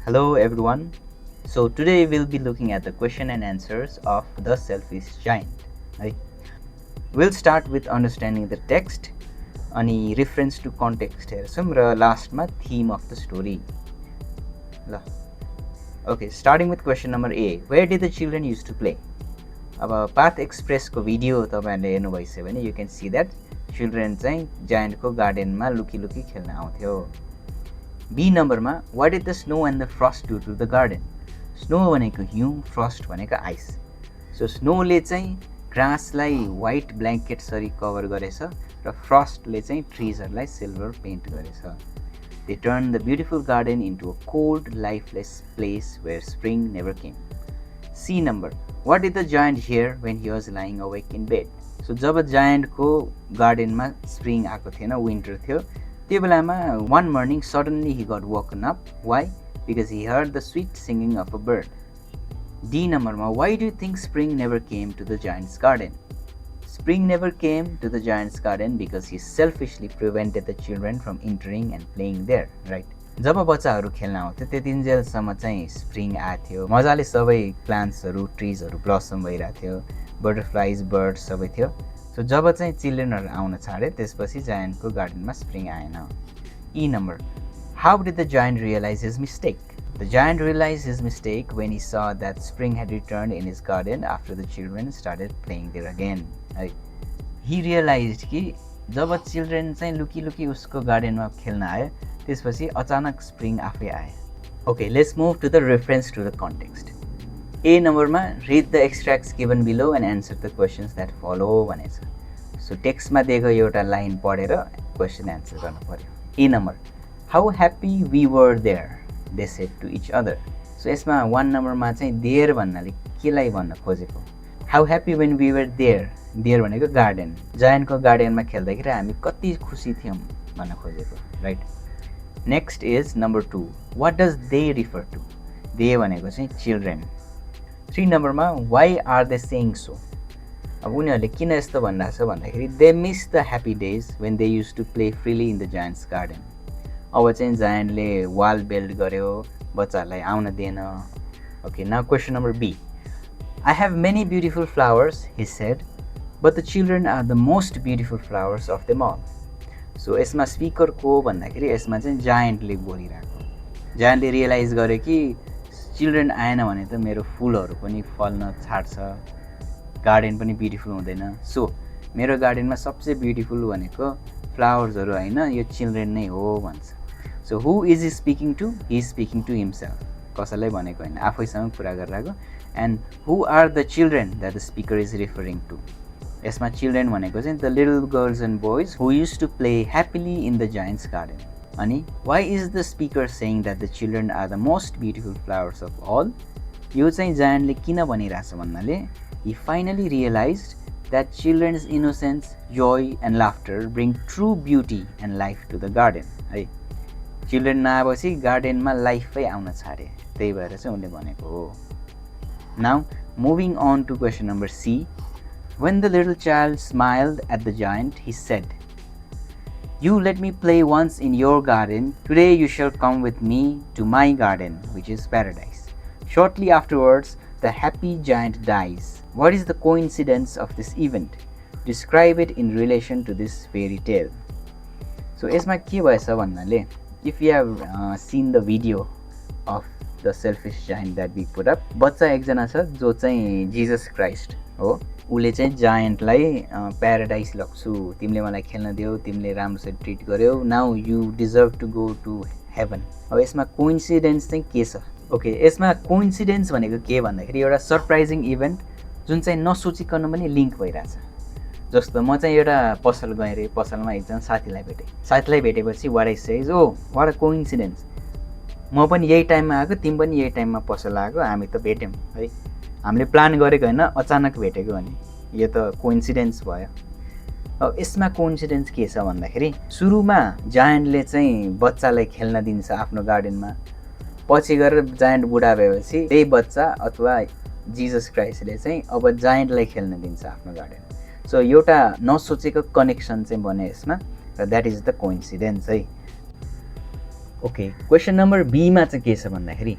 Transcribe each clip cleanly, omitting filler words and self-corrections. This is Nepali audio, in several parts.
Hello everyone. So today we'll be looking at the question and answers of The Selfish Giant. Right? We'll start with understanding the text, any reference to context हेर्छौँ र लास्टमा theme of the story. ल Okay, starting with question number A. Where did the children used to play? अब पाथ एक्सप्रेसको भिडियो तपाईहरुले हेर्नु भइसक्यो भने you can see that children चाहिँ जायन्टको गार्डनमा लुकी लुकी खेल्न आउँथ्यो. B नम्बरमा what did the snow and the frost do to the garden? Snow भनेको हिउँ, frost भनेको ice. So snowले चाहिँ ग्रासलाई व्हाइट ब्ल्याङ्केट सरी कभर गरेछ र फ्रस्टले चाहिँ ट्रीजहरुलाई सिल्भर पेन्ट गरेछ. They turned the beautiful garden into a cold, lifeless place where spring never came. C number. What did the giant hear when he was lying awake in bed? So जब जायन्टको गार्डनमा स्प्रिङ आएको थिएन, विन्टर थियो, त्यो बेलामा one morning suddenly he got woken up. Why? Because he heard the sweet singing of a bird. D numbeरमा why do you think spring never came to the giant's garden? Spring never came to the giant's garden because he selfishly prevented the children from entering and playing there, right? जब बच्चाहरू खेल्न आउँथ्यो त्यतिन्जेलसम्म चाहिँ स्प्रिङ आथ्यो, मजाले सबै प्लान्ट्सहरू ट्रीजहरू ब्लसम भइराथ्यो, बटरफ्लाइज बर्ड्स सबै थियो. सो जब चाहिँ चिल्ड्रेनहरू आउन छाडे त्यसपछि जायन्टको गार्डनमा स्प्रिङ आएन. E number. How did the giant realize his mistake? The giant realized his mistake when he saw that spring had returned in his garden after the children started playing there again. He realized कि जब चिल्ड्रेन चाहिँ लुकी लुकी उसको गार्डनमा खेल्न आयो त्यसपछि अचानक स्प्रिङ आफै आयो. Okay, let's move to the reference to the context. A नम्बरमा read the extracts given below and answer the questions that follow भनेछ. So टेक्स्टमा दिएको एउटा लाइन पढेर क्वेशन एन्सर गर्नु पर्यो. E number. How happy we were there, they said to each other. So यसमा 1 नम्बरमा चाहिँ there भन्नाले केलाई भन्न खोजेको? How happy when we were there. There भनेको गार्डन. जायन्टको गार्डनमा खेल्दाखेरि हामी कति खुसी थियौं भन्न खोजेको, right? Next is number 2. What does they refer to? They भनेको चाहिँ चिल्ड्रेन. 3 नम्बरमा why are they saying so? अब उनीहरूले किन यस्तो भनिरहेछ भन्दाखेरि they miss the happy days when they used to play freely in the giant's garden. अब चाहिँ जायन्टले वाल बिल्ड गर्यो, बच्चाहरूलाई आउन दिएन. Okay, now question number B. I have many beautiful flowers, he said, but the children are the most beautiful flowers of them all. So यसमा स्पिकर को भन्दाखेरि यसमा चाहिँ जायन्टले बोलिरहेको. जायन्टले रियलाइज गर्यो कि चिल्ड्रेन आएन भने त मेरो फुलहरू पनि फल्न छाड्छ, गार्डन पनि ब्युटिफुल हुँदैन. सो मेरो गार्डनमा सबसे ब्युटिफुल भनेको फ्लावर्सहरू हैन, यो चिल्ड्रेन नै हो भन्छ. So who is he speaking to? He is speaking to himself. कसैलाई भनेको हैन, आफैसँग कुरा गरिरहेको. And who are the children that the speaker is referring to? यसमा चिल्ड्रेन भनेको चाहिँ the little girls and boys who used to play happily in the giant's garden. अनि why is the speaker saying that the children are the most beautiful flowers of all? यो चाहिँ जायन्टले किन भनिरहेछ भन्नाले he finally realized that children's innocence, joy and laughter bring true beauty and life to the garden. है, चिल्ड्रेन नआएपछि गार्डनमा लाइफै आउन छाडे, त्यही भएर चाहिँ उनले भनेको हो. Now moving on to question number C. When the little child smiled at the giant, he said, "You let me play once in your garden. Today you shall come with me to my garden, which is paradise." Shortly afterwards, the happy giant dies. What is the coincidence of this event? Describe it in relation to this fairy tale. So यसमा के भएछ भन्नाले, if you have seen the video of the selfish giant that we put up, बच्चा एकजना छ जो चाहिँ जीसस क्राइस्ट हो. उले चाहिँ जायन्टलाई प्याराडाइस लग्छु, तिमीले मलाई खेल्न दियौ, तिमीले राम्रोसँग ट्रिट गर्यौ, now you deserve to go to heaven. अब यसमा कोइन्सिडेन्स चाहिँ के छ? ओके, यसमा कोइन्सिडेन्स भनेको के भन्दाखेरि एउटा सरप्राइजिङ इभेन्ट जुन चाहिँ नसोचिकन पनि लिङ्क भइरहेछ. जस्तो म चाहिँ एउटा पसल गएँ रे, पसलमा एकजना साथीलाई भेटेँ. साथीलाई भेटेपछि what I says, oh what a coincidence, म पनि यही टाइममा आएको, तिमी पनि यही टाइममा पसल आएको, हामी त भेट्यौँ है, हामीले प्लान गरेको होइन, अचानक भेटेको भने यो त कोइन्सिडेन्स भयो. अब यसमा कोइन्सिडेन्स के छ भन्दाखेरि सुरुमा जायन्टले चाहिँ बच्चालाई खेल्न दिन्छ आफ्नो गार्डनमा, पछि गएर जायन्ट बुढा भएपछि त्यही बच्चा अथवा जीसस क्राइस्टले चाहिँ अब जायन्टलाई खेल्न दिन्छ आफ्नो गार्डन. सो एउटा नसोचेको कनेक्सन चाहिँ बने यसमा, र द्याट इज द कोइन्सिडेन्स है. ओके, क्वेसन नम्बर बीमा चाहिँ के छ भन्दाखेरि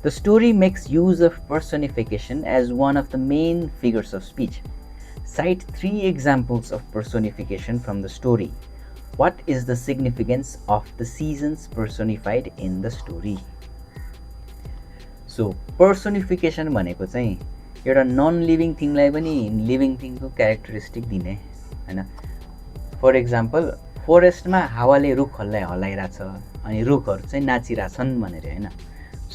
the story makes use of personification as one of the main figures of speech. Cite 3 examples of personification from the story. What is the significance of the seasons personified in the story? So, personification भनेको चाहिँ एउटा नन लिभिङ थिङलाई पनि लिभिङ थिङको क्यारेक्टरिस्टिक दिने हैन. फर एक्जाम्पल, फरेस्टमा हावाले रुखहरूलाई हल्लाइरहेछ अनि रुखहरू चाहिँ नाचिरहेछन् भनेर हैन.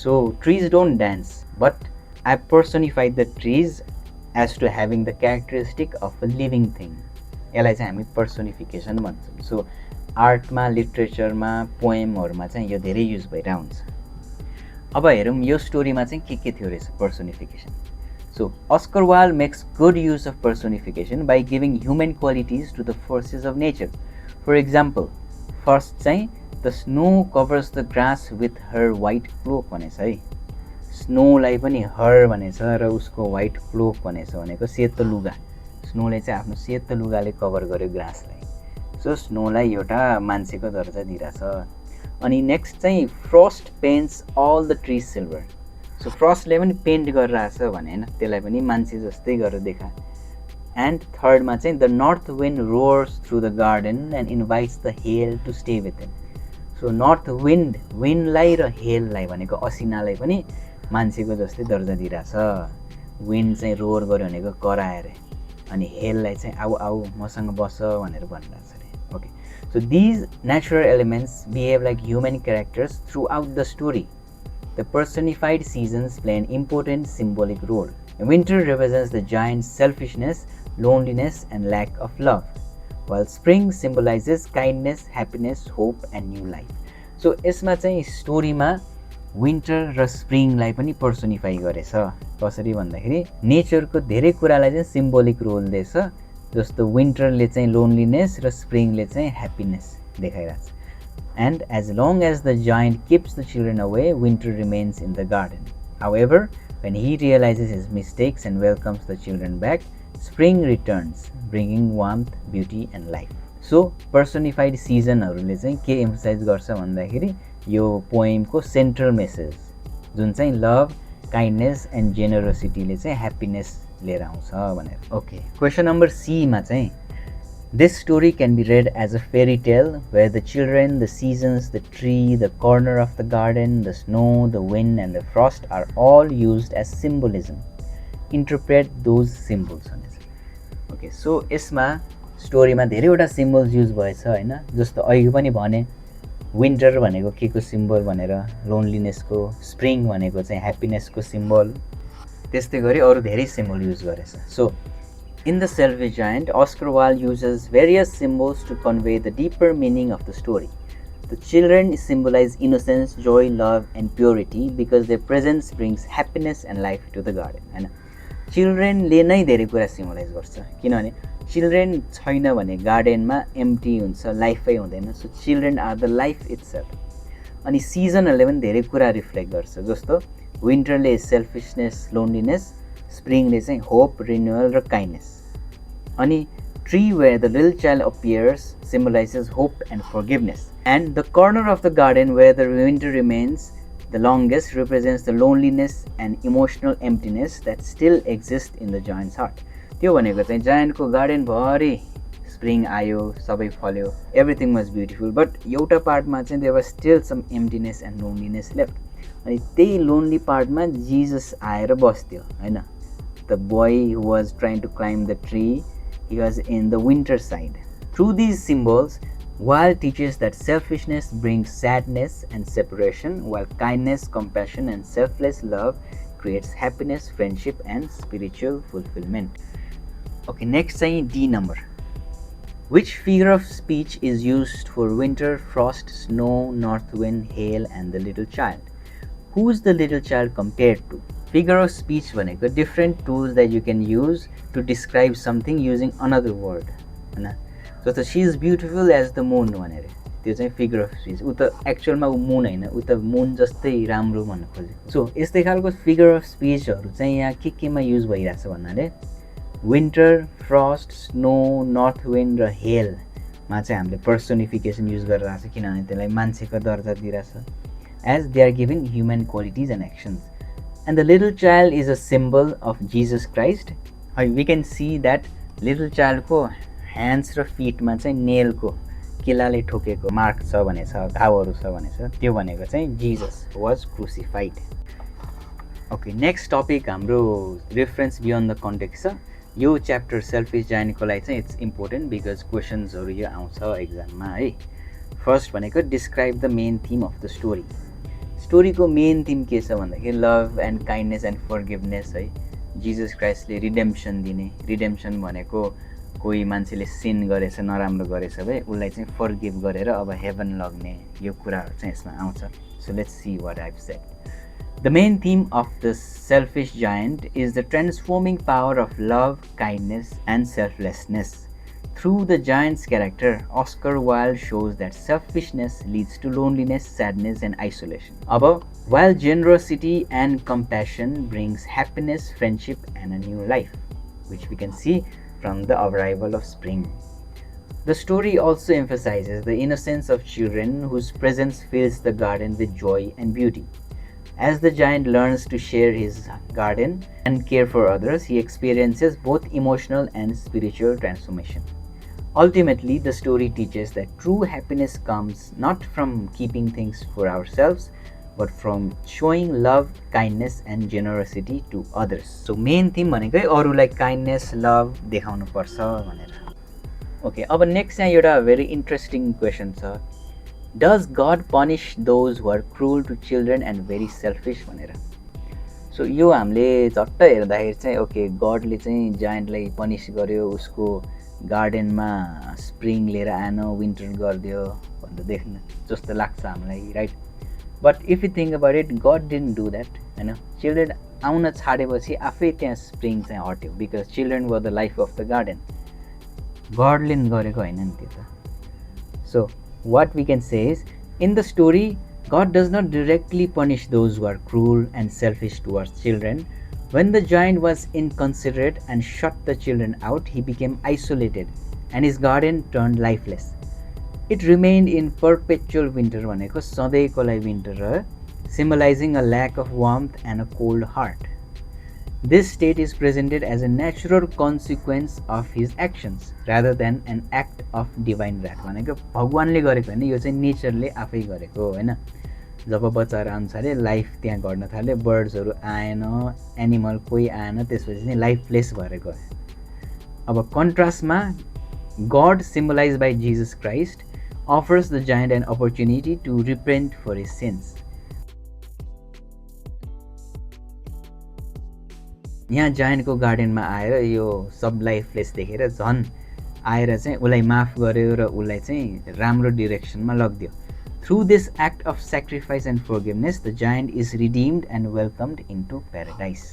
So trees don't dance but I personified the trees as to having the characteristic of a living thing. यसलाई चाहिँ हामी पर्सोनिफिकेसन भन्छौँ. सो आर्टमा, लिटरेचरमा, पोएमहरूमा चाहिँ यो धेरै युज भइरहेको हुन्छ. अब हेरौँ यो स्टोरीमा चाहिँ के थियो रहेछ personification. So Oscar Wilde makes good use of personification by giving human qualities to the forces of nature. For example, first चाहिँ the snow covers the grass with her white cloak भनेछ है. स्नोलाई पनि हर भनेछ र उसको वाइट क्लोक भनेछ भनेको सेतो लुगा. स्नोले चाहिँ आफ्नो सेतो लुगाले कभर गर्यो ग्रासलाई. सो स्नोलाई एउटा मान्छेको दर्जा दिइरहेछ. अनि नेक्स्ट चाहिँ frost paints all the trees silver. So फ्रस्टले पनि पेन्ट गरिरहेछ भने होइन, त्यसलाई पनि मान्छे जस्तै गरेर देखा. एन्ड थर्डमा चाहिँ the north wind roars through the garden and invites the hail to stay with him. So north wind, विन्डलाई र हेललाई भनेको असिनालाई पनि मान्छेको जस्तै दर्जा दिइरहेछ. विन्ड चाहिँ रोर गर्यो भनेको कराएर, अनि हेललाई चाहिँ आऊ आऊ मसँग बस भनेर भनिरहेछ अरे. Okay, so these natural elements behave like human characters throughout the story. The personified seasons play an important symbolic role. Winter represents the giant selfishness, loneliness and lack of love, while spring symbolizes kindness, happiness, hope and new life. So यसमा चाहिँ स्टोरीमा विन्टर र स्प्रिङलाई पनि पर्सोनिफाई गरेछ. कसरी भन्दाखेरि नेचरको धेरै कुरालाई चाहिँ सिम्बोलिक रोल दिएछ. जस्तो विन्टरले चाहिँ लोनलीनेस र स्प्रिङले चाहिँ ह्याप्पिनेस देखाइरहेछ. And as long as the giant keeps the children away, winter remains in the garden. However, when he realizes his mistakes and welcomes the children back, spring returns, bringing warmth, beauty and life. So personified सिजनहरूले चाहिँ के एम्फसाइज गर्छ भन्दाखेरि यो पोएमको सेन्ट्रल मेसेज जुन चाहिँ लभ, काइन्डनेस एन्ड जेनरोसिटीले चाहिँ ह्याप्पिनेस लिएर आउँछ भनेर. ओके, क्वेसन नम्बर सीमा चाहिँ this story can be read as a fairy tale where the children, the seasons, the tree, the corner of the garden, the snow, the wind and the frost are all used as symbolism. Interpret those symbols भनेछ. ओके, सो यसमा स्टोरीमा धेरैवटा सिम्बल्स युज भएछ होइन. जस्तो अघि पनि भने विन्टर भनेको के को सिम्बल भनेर, लोनलिनेसको, स्प्रिङ भनेको चाहिँ ह्याप्पिनेसको सिम्बल, त्यस्तै गरी अरू धेरै सिम्बल युज गरेछ. So in the selfish giant, Oscar Wilde uses various symbols to convey the deeper meaning of the story. The children symbolise innocence, joy, love and purity because their presence brings happiness and life to the garden. होइन, चिल्ड्रेनले नै धेरै कुरा सिम्बलाइज गर्छ किनभने चिल्ड्रेन छैन भने गार्डनमा एम्प्टी हुन्छ, लाइफै हुँदैन. So children are the life itself. अनि सिजनहरूले पनि धेरै कुरा रिफ्लेक्ट गर्छ. जस्तो विन्टरले सेल्फिसनेस, लोनलिनेस, स्प्रिङले चाहिँ होप, रिन्युअल र काइन्डनेस. अनि tree where the little child appears symbolizes hope and forgiveness. And the corner of the garden where the winter remains the longest represents the loneliness and emotional emptiness that still exists in the giant's heart. त्यो भनेको चाहिँ जायन्टको गार्डन भरि स्प्रिङ आयो, सबै फल्यो, एभ्रिथिङ वाज ब्युटिफुल, बट एउटा पार्टमा चाहिँ there was still some emptiness and loneliness left. अनि त्यही लोनली पार्टमा जिजस आएर बस्थ्यो होइन. The boy who was trying to climb the tree, he was in the winter side. Through these symbols, Wilde teaches that selfishness brings sadness and separation, while kindness, compassion, and selfless love creates happiness, friendship, and spiritual fulfillment. Okay, next is D number. Which figure of speech is used for winter, frost, snow, north wind, hail, and the little child? Who is the little child compared to? Figure of speech भनेको different tools that you can use to describe something using another word. जस्तो she is beautiful as the moon भनेर, त्यो चाहिँ फिगर अफ स्पिच. ऊ त एक्चुअलमा ऊ मुन होइन, ऊ त मुन जस्तै राम्रो भन्न खोजेको. सो यस्तै खालको फिगर अफ स्पिचहरू चाहिँ यहाँ केमा युज भइरहेछ भन्नाले winter, first, snow, north wind र हेल मा चाहिँ हामीले पर्सोनिफिकेसन युज गरिरहेको छ किनभने त्यसलाई मान्छेको दर्जा दिइरहेछ as they are giving human qualities and actions and the little child is a symbol of Jesus Christ है we can see that little चाइल्डको ह्यान्ड्स र फिटमा चाहिँ नेलको किलाले ठोकेको मार्क छ भने छ घाउहरू छ भने छ त्यो भनेको चाहिँ Jesus was crucified okay next topic हाम्रो रेफरेन्स बियोन्ड द कन्टेक्स्ट छ यो च्याप्टर सेल्फिस जाइन्टको लागि चाहिँ इट्स इम्पोर्टेन्ट बिकज क्वेसन्सहरू यो आउँछ एक्जाममा है फर्स्ट भनेको describe the main theme of the story स्टोरीको मेन थिम के छ भन्दाखेरि love and kindness and forgiveness है जिजस क्राइस्टले रिडेम्सन दिने रिडेम्सन भनेको कोही मान्छेले सिन गरेछ नराम्रो गरेछ भए उसलाई चाहिँ फरगिभ गरेर अब हेभन लग्ने यो कुराहरू चाहिँ यसमा आउँछ so let's see what I've said The main theme of the selfish giant is the transforming power of love, kindness, and selflessness. Through the giant's character, Oscar Wilde shows that selfishness leads to loneliness, sadness, and isolation. Above, while generosity and compassion brings happiness, friendship, and a new life, which we can see from the arrival of spring. The story also emphasizes the innocence of children whose presence fills the garden with joy and beauty. As the giant learns to share his garden and care for others, he experiences both emotional and spiritual transformation. Ultimately, the story teaches that true happiness comes not from keeping things for ourselves, but from showing love, kindness, and generosity to others. So, main theme भनेकै अरूलाई kindness, love देखाउनु पर्छ भनेर. Okay, अब next यहाँ एउटा very interesting question छ. Does God punish those who are cruel to children and very selfish भनेर सो यो हामीले झट्ट हेर्दाखेरि चाहिँ ओके गडले चाहिँ जायन्टलाई पनिस गर्यो उसको गार्डनमा स्प्रिङ लिएर आएन विन्टर गरिदियो भनेर देख्न जस्तो लाग्छ हामीलाई right but if you think about it God didn't do that होइन चिल्ड्रेन आउन छाडेपछि आफै त्यहाँ स्प्रिङ चाहिँ हट्यो because children were the life of the garden गडले गरेको होइन नि त्यो त so what we can say is, in the story, God does not directly punish those who are cruel and selfish towards children. When the giant was inconsiderate and shut the children out, he became isolated and his garden turned lifeless. It remained in perpetual winter, भनेको सधैँको लागि winter, symbolizing a lack of warmth and a cold heart. This state is presented as a natural consequence of his actions rather than an act of divine wrath. भनेको भगवानले गरेको होइन यो चाहिँ नेचरले आफै गरेको होइन जब बच्चाहरू आउनु थाल्यो लाइफ त्यहाँ घट्न थाल्यो बर्ड्सहरू आएन एनिमल कोही आएन त्यसपछि चाहिँ लाइफलेस भएर गयो अब कन्ट्रास्टमा God symbolize by Jesus Christ offers the giant an opportunity to repent for his sins यहाँ जायन्टको गार्डनमा आएर यो सब लाइफलेस देखेर झन् आएर चाहिँ उसलाई माफ गर्यो र उसलाई चाहिँ राम्रो डिरेक्सनमा लगिदियो through this act of sacrifice and forgiveness the giant is redeemed and welcomed into paradise